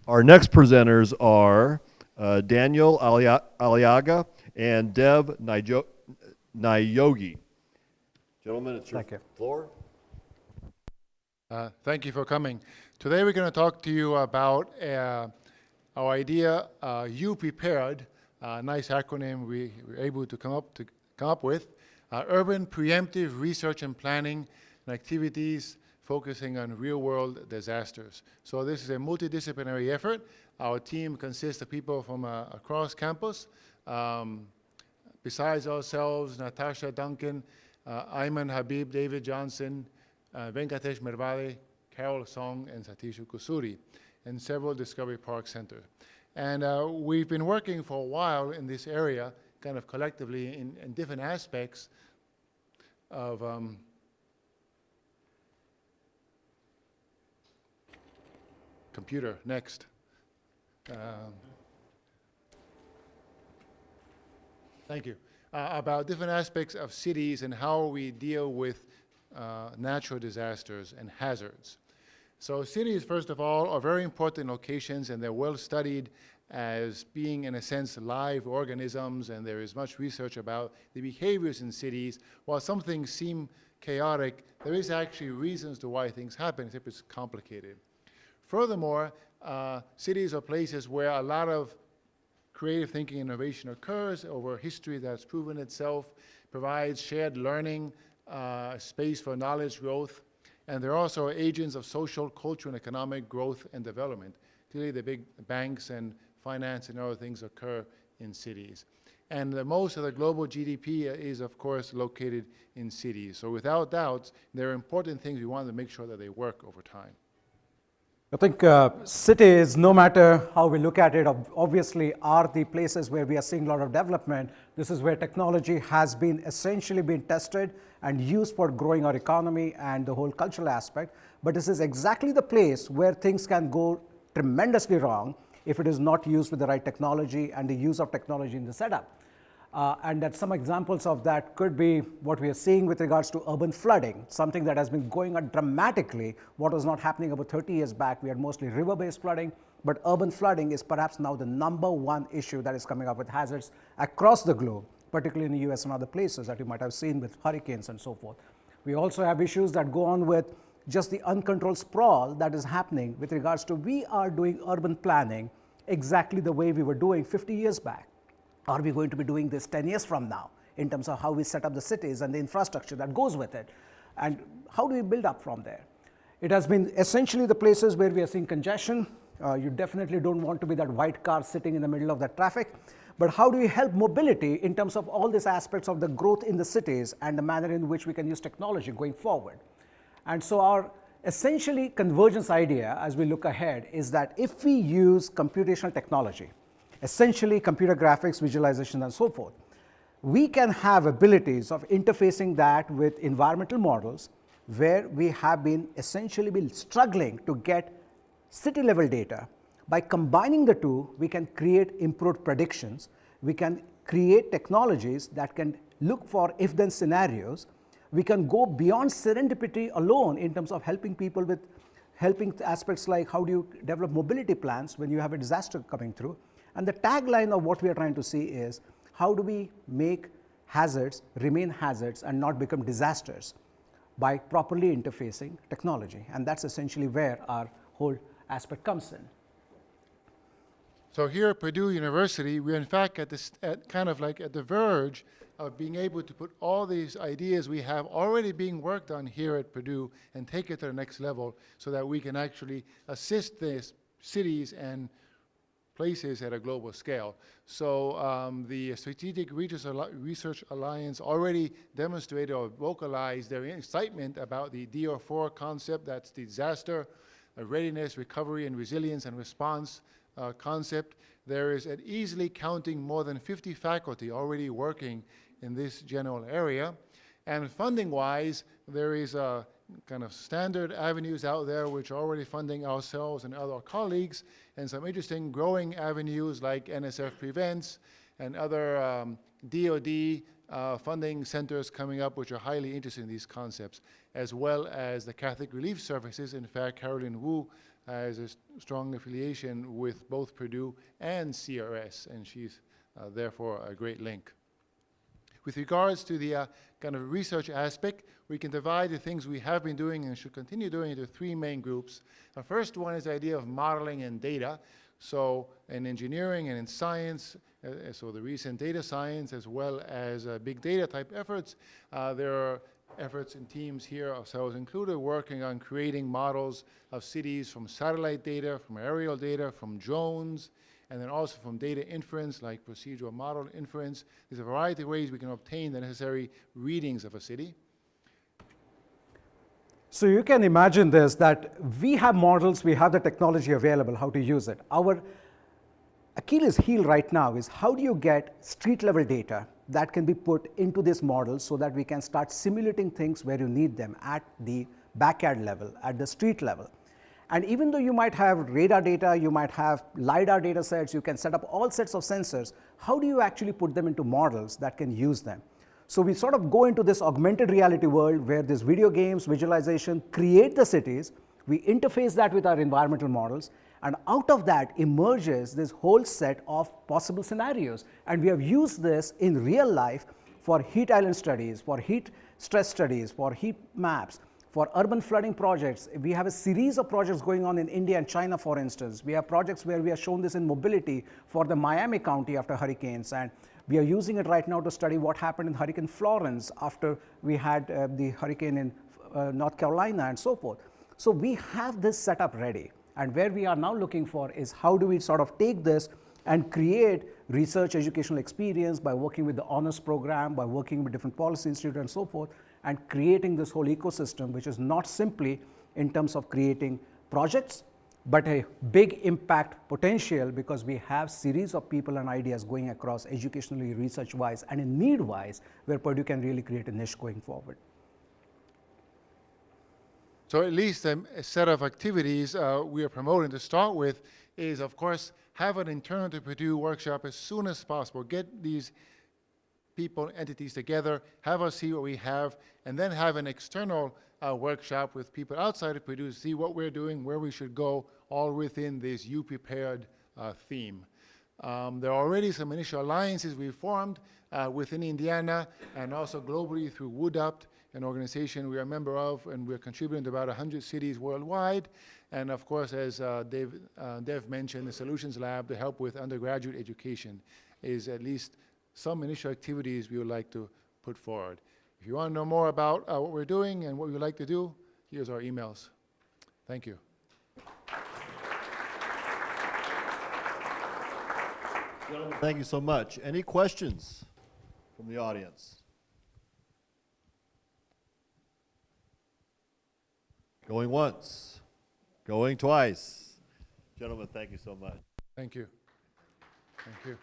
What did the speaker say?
Our next presenters are Daniel Aliaga and Dev Niyogi. Gentlemen, it's your Thank you. floor. Thank you for coming. Today we're going to talk to you about our idea, You Prepared, a nice acronym we were able to come up with, urban preemptive research and planning and activities focusing on real-world disasters. So this is a multidisciplinary effort. Our team consists of people from across campus. Besides ourselves, Natasha Duncan, Ayman Habib, David Johnson, Venkatesh Mervade, Carol Song, and Satish Kusuri, and several Discovery Park centers. And we've been working for a while in this area, kind of collectively in different aspects of computer, next. Thank you. About different aspects of cities and how we deal with natural disasters and hazards. So cities, first of all, are very important locations, and they're well studied as being, in a sense, live organisms, and there is much research about the behaviors in cities. While some things seem chaotic, there is actually reasons to why things happen, except it's complicated. Furthermore, cities are places where a lot of creative thinking and innovation occurs over history that's proven itself, provides shared learning, space for knowledge growth, and they're also agents of social, cultural, and economic growth and development. Clearly, the big banks and finance and other things occur in cities. And most of the global GDP is, of course, located in cities. So without doubt, there are important things we want to make sure that they work over time. I think cities, no matter how we look at it, obviously are the places where we are seeing a lot of development. This is where technology has been essentially been tested and used for growing our economy and the whole cultural aspect. But this is exactly the place where things can go tremendously wrong if it is not used with the right technology and the use of technology in the setup. And that some examples of that could be what we are seeing with regards to urban flooding, something that has been going on dramatically. What was not happening about 30 years back, we had mostly river-based flooding, but urban flooding is perhaps now the #1 issue that is coming up with hazards across the globe, particularly in the US and other places that you might have seen with hurricanes and so forth. We also have issues that go on with just the uncontrolled sprawl that is happening with regards to we are doing urban planning exactly the way we were doing 50 years back. Are we going to be doing this 10 years from now in terms of how we set up the cities and the infrastructure that goes with it? And how do we build up from there? It has been essentially the places where we are seeing congestion. You definitely don't want to be that white car sitting in the middle of the traffic. But how do we help mobility in terms of all these aspects of the growth in the cities and the manner in which we can use technology going forward? And so our essentially convergence idea as we look ahead is that if we use computational technology, essentially computer graphics, visualization, and so forth, we can have abilities of interfacing that with environmental models where we have been essentially struggling to get city level data. By combining the two, we can create improved predictions. We can create technologies that can look for if-then scenarios. We can go beyond serendipity alone in terms of helping people with helping aspects like how do you develop mobility plans when you have a disaster coming through. And the tagline of what we are trying to see is, how do we make hazards remain hazards and not become disasters by properly interfacing technology? And that's essentially where our whole aspect comes in. So here at Purdue University, we're in fact at the verge of being able to put all these ideas we have already being worked on here at Purdue and take it to the next level so that we can actually assist these cities and places at a global scale. So the Strategic Research Alliance already demonstrated or vocalized their excitement about the DR4 concept, that's the disaster, readiness, recovery, and resilience and response concept. There is at easily counting more than 50 faculty already working in this general area. And funding-wise, there is a kind of standard avenues out there which are already funding ourselves and other colleagues, and some interesting growing avenues like NSF Prevents and other DoD funding centers coming up which are highly interested in these concepts, as well as the Catholic Relief Services. In fact, Carolyn Wu has a strong affiliation with both Purdue and CRS, and she's therefore a great link. With regards to the kind of research aspect, we can divide the things we have been doing and should continue doing into three main groups. The first one is the idea of modeling and data. So in engineering and in science, so the recent data science as well as big data type efforts, there are efforts and teams here, ourselves included, working on creating models of cities from satellite data, from aerial data, from drones, and then also from data inference, like procedural model inference. There's a variety of ways we can obtain the necessary readings of a city. So you can imagine this, that we have models, we have the technology available, how to use it. Our Achilles heel right now is how do you get street level data that can be put into this model so that we can start simulating things where you need them at the backyard level, at the street level. And even though you might have radar data, you might have LiDAR data sets, you can set up all sets of sensors, how do you actually put them into models that can use them? So we sort of go into this augmented reality world where this video games, visualization, create the cities, we interface that with our environmental models, and out of that emerges this whole set of possible scenarios. And we have used this in real life for heat island studies, for heat stress studies, for heat maps, for urban flooding projects. We have a series of projects going on in India and China, for instance. We have projects where we have shown this in mobility for the Miami County after hurricanes, and we are using it right now to study what happened in Hurricane Florence after we had the hurricane in North Carolina and so forth. So we have this setup ready, and where we are now looking for is how do we sort of take this and create research educational experience by working with the honors program, by working with different policy institutes and so forth, and creating this whole ecosystem, which is not simply in terms of creating projects, but a big impact potential, because we have series of people and ideas going across educationally, research-wise, and in need-wise, where Purdue can really create a niche going forward. So at least a set of activities we are promoting to start with is, of course, have an internal to Purdue workshop as soon as possible. Get these people, entities together, have us see what we have, and then have an external workshop with people outside of Purdue to see what we're doing, where we should go, all within this You Prepared theme. There are already some initial alliances we've formed within Indiana and also globally through WoodUpt, an organization we are a member of, and we're contributing to about 100 cities worldwide. And of course, as Dev mentioned, the Solutions Lab to help with undergraduate education is at least some initial activities we would like to put forward. If you want to know more about what we're doing and what we would like to do, here's our emails. Thank you. Gentlemen, thank you so much. Any questions from the audience? Going once, going twice. Gentlemen, thank you so much. Thank you. Thank you.